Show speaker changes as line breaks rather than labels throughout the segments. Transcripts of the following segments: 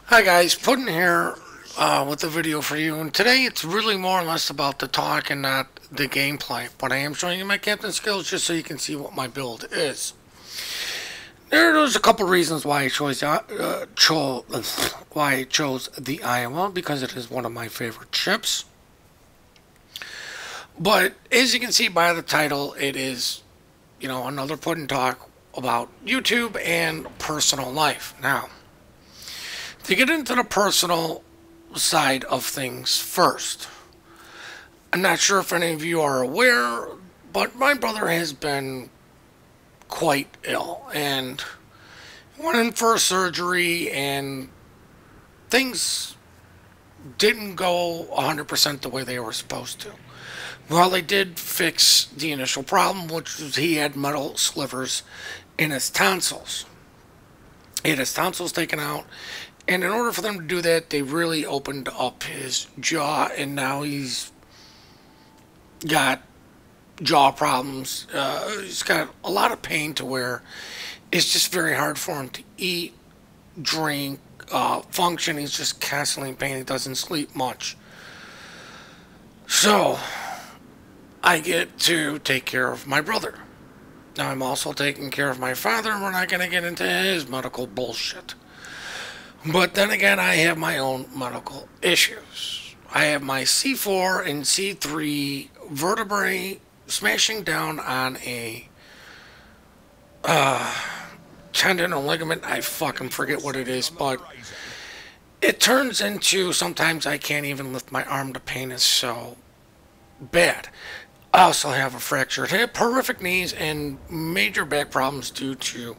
Hi guys, Puddin here with a video for you, and today it's really more or less about the talk and not the gameplay, but I am showing you my captain skills just so you can see what my build is. There's a couple reasons why I chose the Iowa, because it is one of my favorite ships. But as you can see by the title, it is, another Puddin talk about YouTube and personal life. Now, to get into the personal side of things first, I'm not sure if any of you are aware, but my brother has been quite ill and went in for surgery, and things didn't go 100% the way they were supposed to. Well, they did fix the initial problem, which was he had metal slivers in his tonsils. He had his tonsils taken out, and in order for them to do that, they really opened up his jaw, and now he's got jaw problems. He's got a lot of pain to where it's just very hard for him to eat, drink, function. He's just constantly in pain. He doesn't sleep much. So, I get to take care of my brother. Now, I'm also taking care of my father, and we're not going to get into his medical bullshit. But then again, I have my own medical issues. I have my C4 and C3 vertebrae smashing down on a tendon or ligament. I fucking forget what it is, but it turns into sometimes I can't even lift my arm. The pain is so bad. I also have a fractured hip, horrific knees, and major back problems due to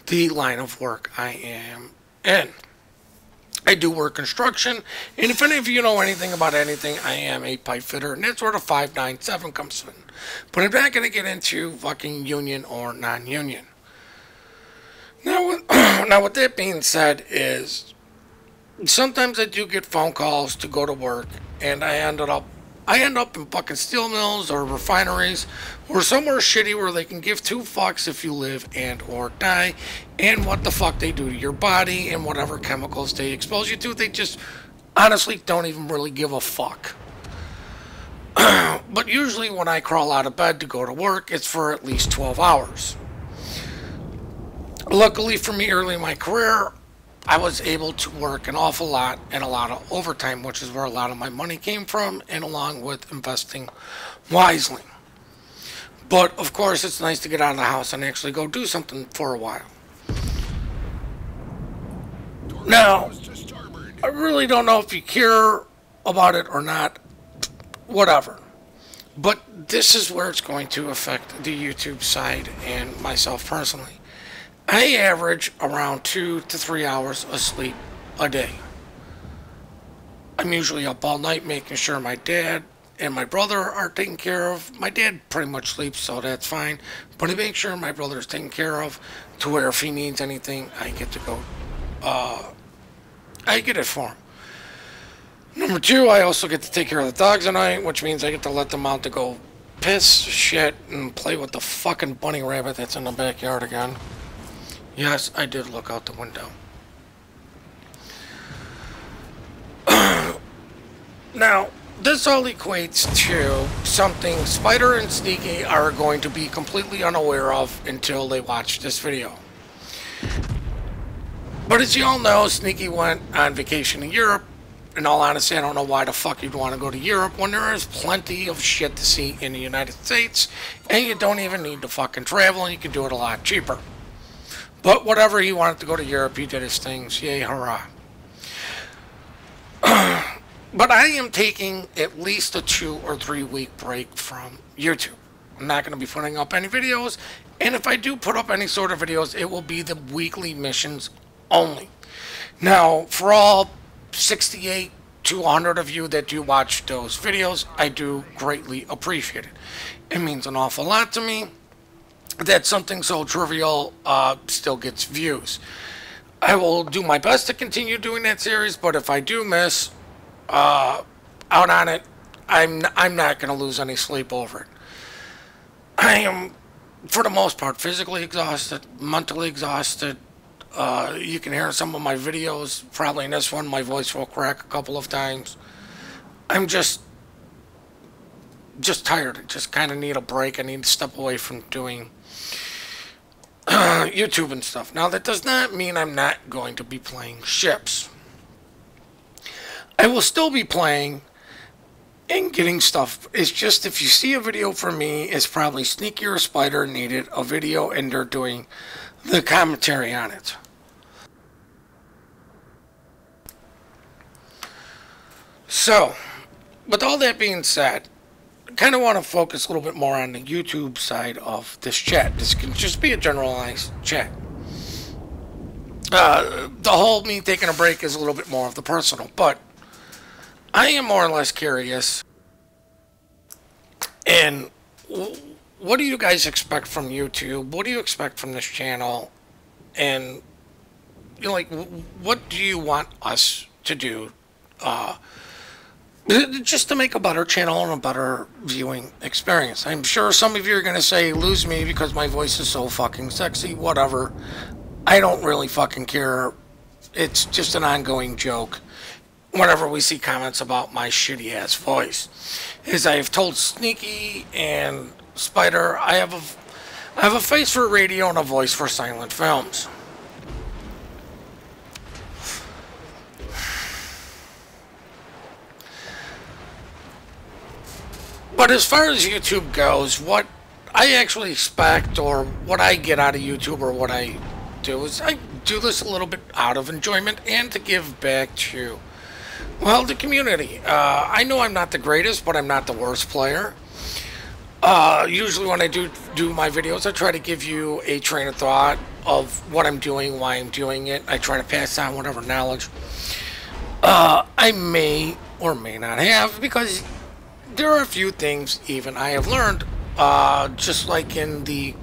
the line of work I am in. I do work construction, and if any of you know anything about anything, I am a pipe fitter, and that's where the 597 comes in. But I'm not going to get into fucking union or non-union. Now, with that being said, is sometimes I do get phone calls to go to work, and I end up in fucking steel mills or refineries or somewhere shitty where they can give two fucks if you live and or die, and what the fuck they do to your body and whatever chemicals they expose you to. They just honestly don't even really give a fuck. But usually when I crawl out of bed to go to work, it's for at least 12 hours. Luckily for me, early in my career, I was able to work an awful lot and a lot of overtime, which is where a lot of my money came from, and along with investing wisely. But, of course, it's nice to get out of the house and actually go do something for a while. Now, I really don't know if you care about it or not, whatever. But this is where it's going to affect the YouTube side and myself personally. I average around 2 to 3 hours of sleep a day. I'm usually up all night making sure my dad and my brother are taken care of. My dad pretty much sleeps, so that's fine. But I make sure my brother is taken care of to where if he needs anything, I get to go. I get it for him. Number 2, I also get to take care of the dogs at night, which means I get to let them out to go piss, shit, and play with the fucking bunny rabbit that's in the backyard again. Yes, I did look out the window. Now, this all equates to something Spider and Sneaky are going to be completely unaware of until they watch this video. But as you all know, Sneaky went on vacation in Europe. In all honesty, I don't know why the fuck you'd want to go to Europe when there is plenty of shit to see in the United States, and you don't even need to fucking travel, and you can do it a lot cheaper. But whatever, he wanted to go to Europe, he did his things, yay, hurrah. But I am taking at least a 2 or 3 week break from YouTube. I'm not going to be putting up any videos, and if I do put up any sort of videos, it will be the weekly missions only. Now, for all 68 to 100 of you that do watch those videos, I do greatly appreciate it. It means an awful lot to me that something so trivial still gets views. I will do my best to continue doing that series, but if I do miss out on it, I'm not going to lose any sleep over it. I am, for the most part, physically exhausted, mentally exhausted. You can hear some of my videos. Probably in this one, my voice will crack a couple of times. I'm just tired. I just kind of need a break. I need to step away from doing YouTube and stuff. Now, that does not mean I'm not going to be playing ships. I will still be playing and getting stuff. It's just if you see a video from me, it's probably Sneaky or Spider needed a video and they're doing the commentary on it. So, with all that being said, I kind of want to focus a little bit more on the YouTube side of this chat. This can just be a generalized chat. The whole me taking a break is a little bit more of the personal, but I am more or less curious. And what do you guys expect from YouTube? What do you expect from this channel? And you know, like, what do you want us to do? Just to make a better channel and a better viewing experience. I'm sure some of you are going to say, lose me because my voice is so fucking sexy, whatever. I don't really fucking care. It's just an ongoing joke whenever we see comments about my shitty ass voice. As I have told Sneaky and Spider, I have a face for radio and a voice for silent films. But as far as YouTube goes, what I actually expect or what I get out of YouTube or what I do is I do this a little bit out of enjoyment and to give back to, well, the community. I know I'm not the greatest, but I'm not the worst player. Usually when I do my videos, I try to give you a train of thought of what I'm doing, why I'm doing it. I try to pass on whatever knowledge I may or may not have, because there are a few things even I have learned, just like in the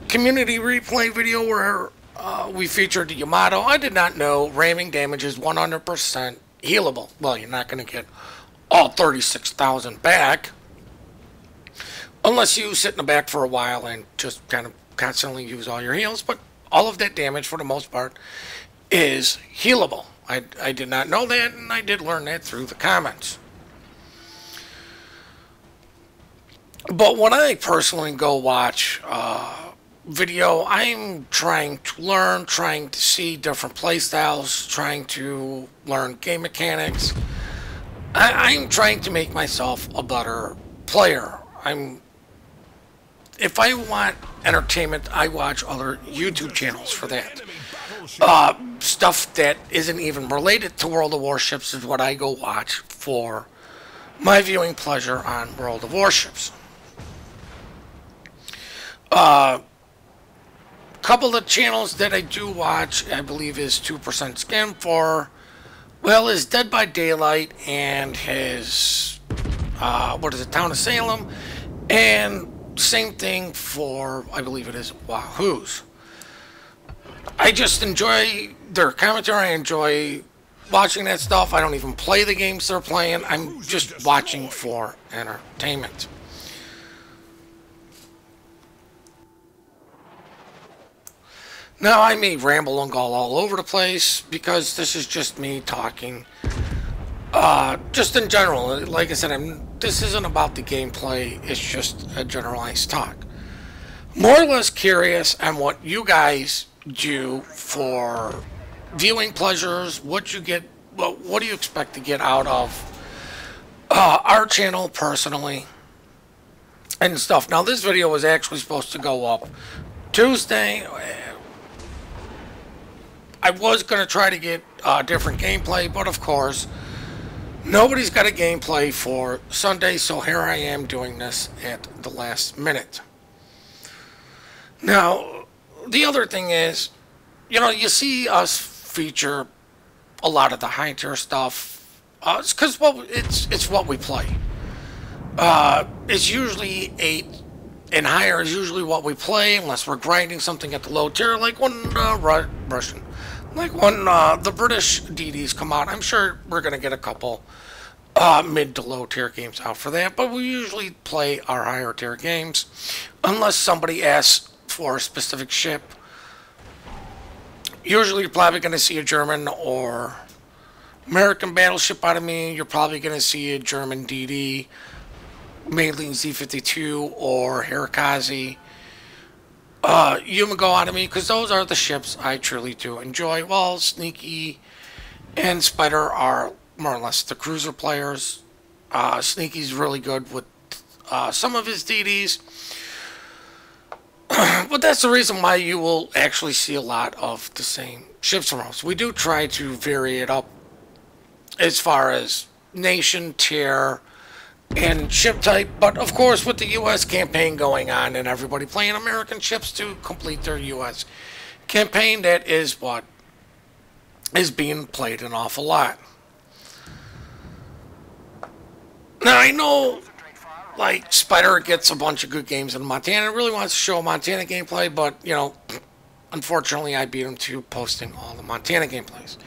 community replay video where we featured the Yamato. I did not know ramming damage is 100% healable. Well, you're not going to get all 36,000 back unless you sit in the back for a while and just kind of constantly use all your heals, but all of that damage for the most part is healable. I did not know that, and I did learn that through the comments. But when I personally go watch video, I'm trying to learn, trying to see different playstyles, trying to learn game mechanics. I'm trying to make myself a better player. If I want entertainment, I watch other YouTube channels for that. Stuff that isn't even related to World of Warships is what I go watch for my viewing pleasure on World of Warships. Couple of channels that I do watch, I believe, is 2% Skin for, well, his Dead by Daylight and his, Town of Salem, and same thing for, I believe it is Wahoo's. I just enjoy their commentary. I enjoy watching that stuff. I don't even play the games they're playing. I'm just watching for entertainment. Now, I may ramble and go all over the place because this is just me talking. Just in general, like I said, this isn't about the gameplay. It's just a generalized talk. More or less curious on what you guys do for viewing pleasures. What you get, what do you expect to get out of our channel personally and stuff. Now, this video was actually supposed to go up Tuesday. I was going to try to get different gameplay, but of course, nobody's got a gameplay for Sunday, so here I am doing this at the last minute. Now, the other thing is, you know, you see us feature a lot of the high tier stuff. It's because, well, it's what we play. It's usually 8 and higher is usually what we play, unless we're grinding something at the low tier, like when Russian. Like when the British DDs come out, I'm sure we're going to get a couple mid to low tier games out for that, but we usually play our higher tier games unless somebody asks for a specific ship Usually you're probably going to see a German or American battleship out of me. You're probably going to see a German DD, mainly Z-52 or Hirakazi. Yumago out of me, because those are the ships I truly do enjoy. While Sneaky and Spider are more or less the cruiser players. Sneaky's really good with some of his DDs. But that's the reason why you will actually see a lot of the same ships from us. We do try to vary it up as far as nation, tier, and ship type. But of course, with the U.S. campaign going on and everybody playing American ships to complete their U.S. campaign, that is what is being played an awful lot. Now, I know, like, Spider gets a bunch of good games in Montana. Really wants to show Montana gameplay, but, you know, unfortunately, I beat him to posting all the Montana gameplays.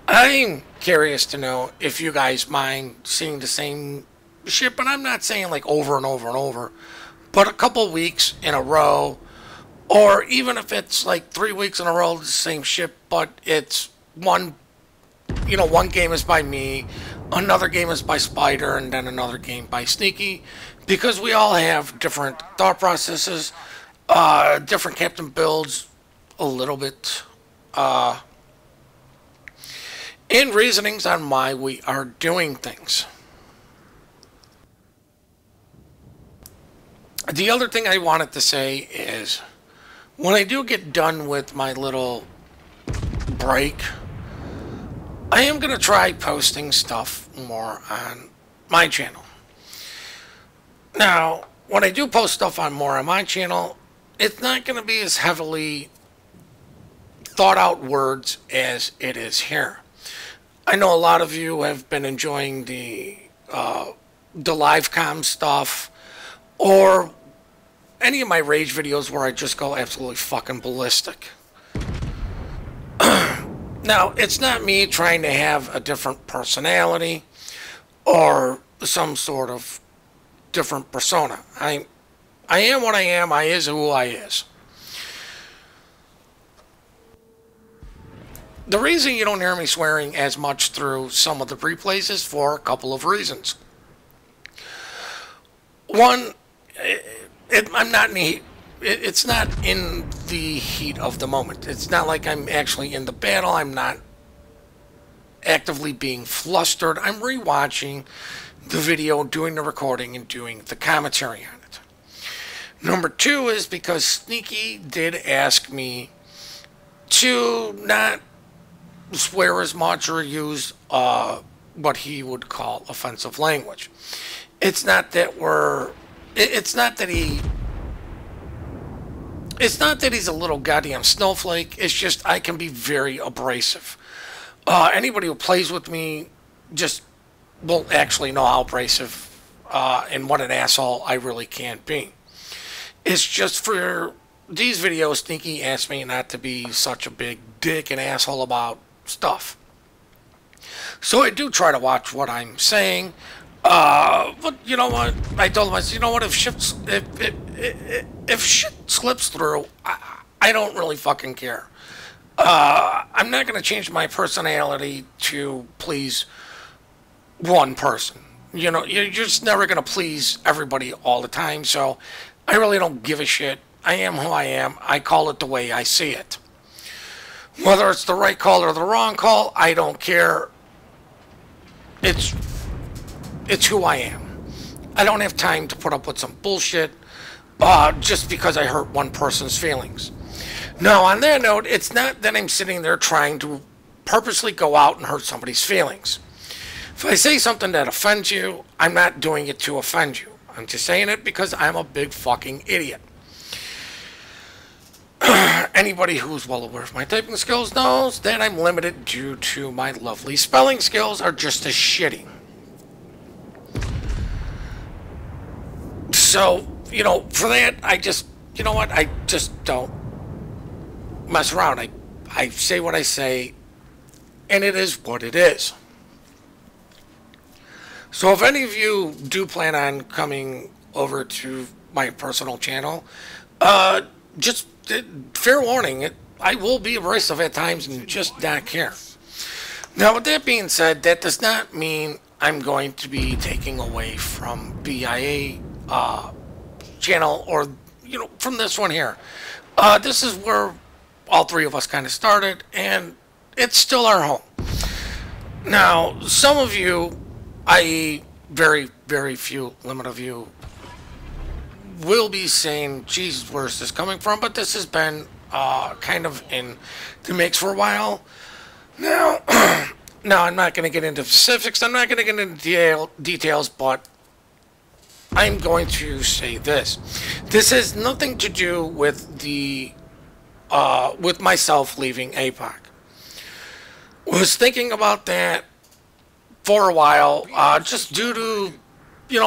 I'm curious to know if you guys mind seeing the same ship, but I'm not saying, like, over and over and over, but a couple weeks in a row, or even if it's, like, 3 weeks in a row, the same ship, but it's one game is by me, another game is by Spider, and then another game by Sneaky, because we all have different thought processes, different captain builds, a little bit, and reasonings on why we are doing things. The other thing I wanted to say is, when I do get done with my little break, I am going to try posting stuff more on my channel. Now, when I do post stuff more on my channel, it's not going to be as heavily thought out words as it is here. I know a lot of you have been enjoying the live com stuff, or any of my rage videos where I just go absolutely fucking ballistic. Now, it's not me trying to have a different personality or some sort of different persona. I am what I am. I is who I is. The reason you don't hear me swearing as much through some of the replays is for a couple of reasons. One, I'm not in the heat. It's not in the heat of the moment. It's not like I'm actually in the battle. I'm not actively being flustered. I'm rewatching the video, doing the recording, and doing the commentary on it. Number two is because Sneaky did ask me to not swear as much or use what he would call offensive language. It's not that he's a little goddamn snowflake. It's just I can be very abrasive. Anybody who plays with me just will actually know how abrasive and what an asshole I really can be. It's just for these videos, Sneaky asked me not to be such a big dick and asshole about stuff. So I do try to watch what I'm saying. But you know what? I told him, I said, you know what? If shit slips through, I don't really fucking care. I'm not going to change my personality to please one person. You know, you're just never going to please everybody all the time. So I really don't give a shit. I am who I am. I call it the way I see it. Whether it's the right call or the wrong call, I don't care. It's who I am. I don't have time to put up with some bullshit just because I hurt one person's feelings. Now, on that note, it's not that I'm sitting there trying to purposely go out and hurt somebody's feelings. If I say something that offends you, I'm not doing it to offend you. I'm just saying it because I'm a big fucking idiot. Anybody who's well aware of my typing skills knows that I'm limited due to my lovely spelling skills are just as shitty. So, you know, for that, I just, you know what, I just don't mess around. I say what I say, and it is what it is. So if any of you do plan on coming over to my personal channel, just fair warning, I will be abrasive at times and just not care. Now, with that being said, that does not mean I'm going to be taking away from BIA channel or, from this one here. This is where all three of us kind of started, and it's still our home. Now, some of you, i.e. very, very few, limit of you, will be saying, Jesus, where's this coming from? But this has been kind of in the mix for a while. Now, I'm not going to get into specifics. I'm not going to get into details, but I'm going to say this. This has nothing to do with with myself leaving APOC. Was thinking about that for a while, just due to,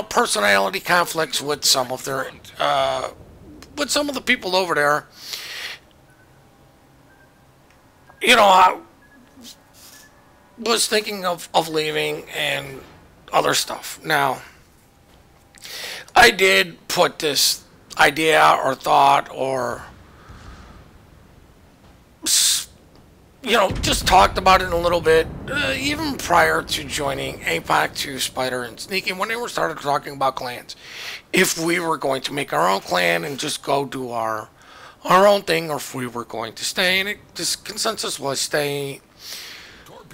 personality conflicts with some of their, with some of the people over there. I was thinking of leaving and other stuff. Now, I did put this idea or thought or, just talked about it a little bit, even prior to joining APOC to Spider and Sneaky, when they were started talking about clans. If we were going to make our own clan and just go do our own thing, or if we were going to stay, and this consensus was stay.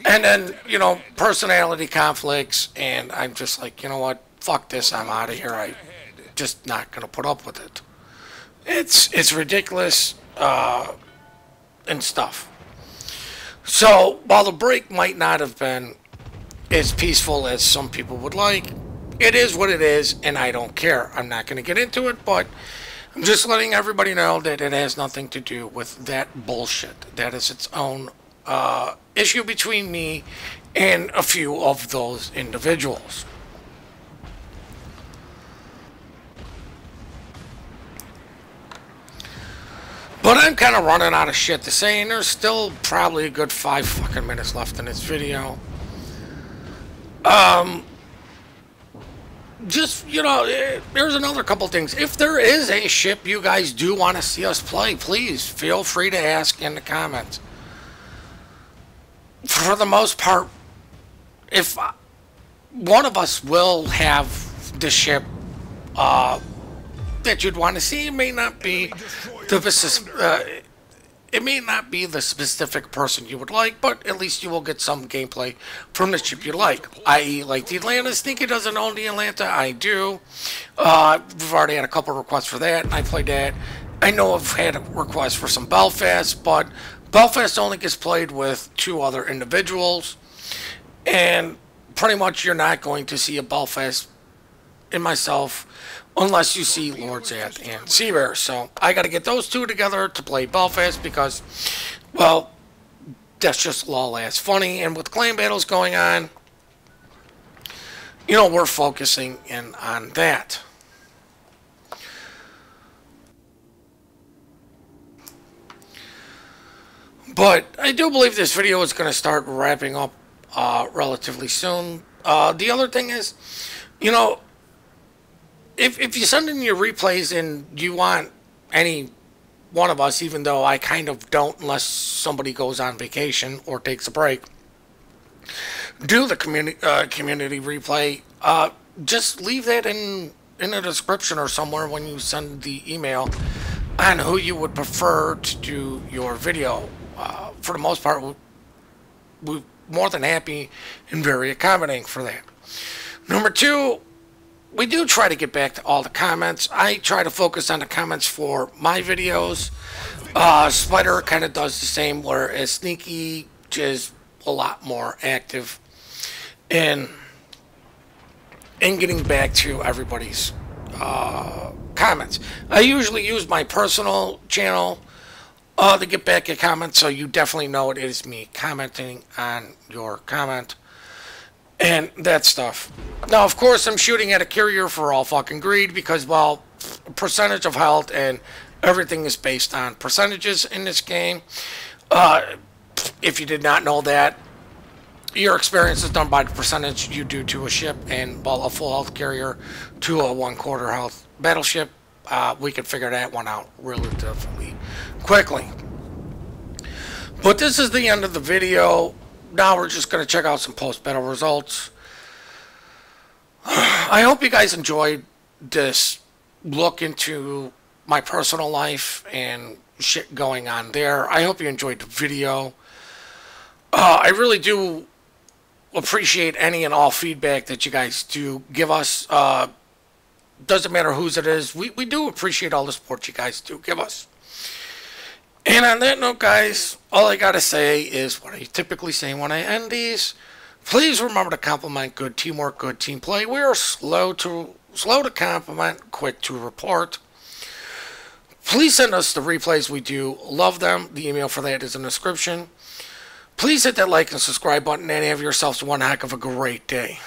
And then, personality conflicts, and I'm just like, you know what, fuck this, I'm out of here. I'm just not going to put up with it. It's ridiculous, and stuff. So, while the break might not have been as peaceful as some people would like, it is what it is, and I don't care. I'm not going to get into it, but I'm just letting everybody know that it has nothing to do with that bullshit. That is its own issue between me and a few of those individuals. But I'm kind of running out of shit to say, and there's still probably a good 5 fucking minutes left in this video. Just, there's another couple things. If there is a ship you guys do want to see us play, please feel free to ask in the comments. For the most part, if one of us will have the ship that you'd want to see, it may not be the specific person you would like, but at least you will get some gameplay from the ship you like. I.e., like the Atlanta. Sneaky doesn't own the Atlanta. I do. We've already had a couple requests for that, and I played that. I know I've had a request for some Belfast, but Belfast only gets played with 2 other individuals, and pretty much you're not going to see a Belfast in myself unless you see Lord Zath and Seabear. So I got to get those 2 together to play Belfast because, well, that's just lol-ass funny. And with clan battles going on, we're focusing in on that. But I do believe this video is going to start wrapping up relatively soon. The other thing is, if you send in your replays and you want any one of us, even though I kind of don't unless somebody goes on vacation or takes a break, do the community replay, just leave that in the description or somewhere when you send the email on who you would prefer to do your video. For the most part, we're more than happy and very accommodating for that. Number 2, we do try to get back to all the comments. I try to focus on the comments for my videos. Spider kind of does the same, whereas Sneaky is a lot more active in getting back to everybody's comments. I usually use my personal channel to get back at comments, so you definitely know it is me commenting on your comment and that stuff. Now, of course, I'm shooting at a carrier for all fucking greed because, well, percentage of health and everything is based on percentages in this game. If you did not know that, your experience is done by the percentage you do to a ship, and, well, a full health carrier to a 1/4 health battleship, we can figure that one out relatively quickly. But this is the end of the video. Now we're just going to check out some post-battle results. I hope you guys enjoyed this look into my personal life and shit going on there. I hope you enjoyed the video. I really do appreciate any and all feedback that you guys do give us. Doesn't matter whose it is. We do appreciate all the support you guys do give us. And on that note, guys, all I gotta say is what I typically say when I end these. Please remember to compliment good teamwork, good team play. We are slow to compliment, quick to report. Please send us the replays. We do love them. The email for that is in the description. Please hit that like and subscribe button and have yourselves one heck of a great day.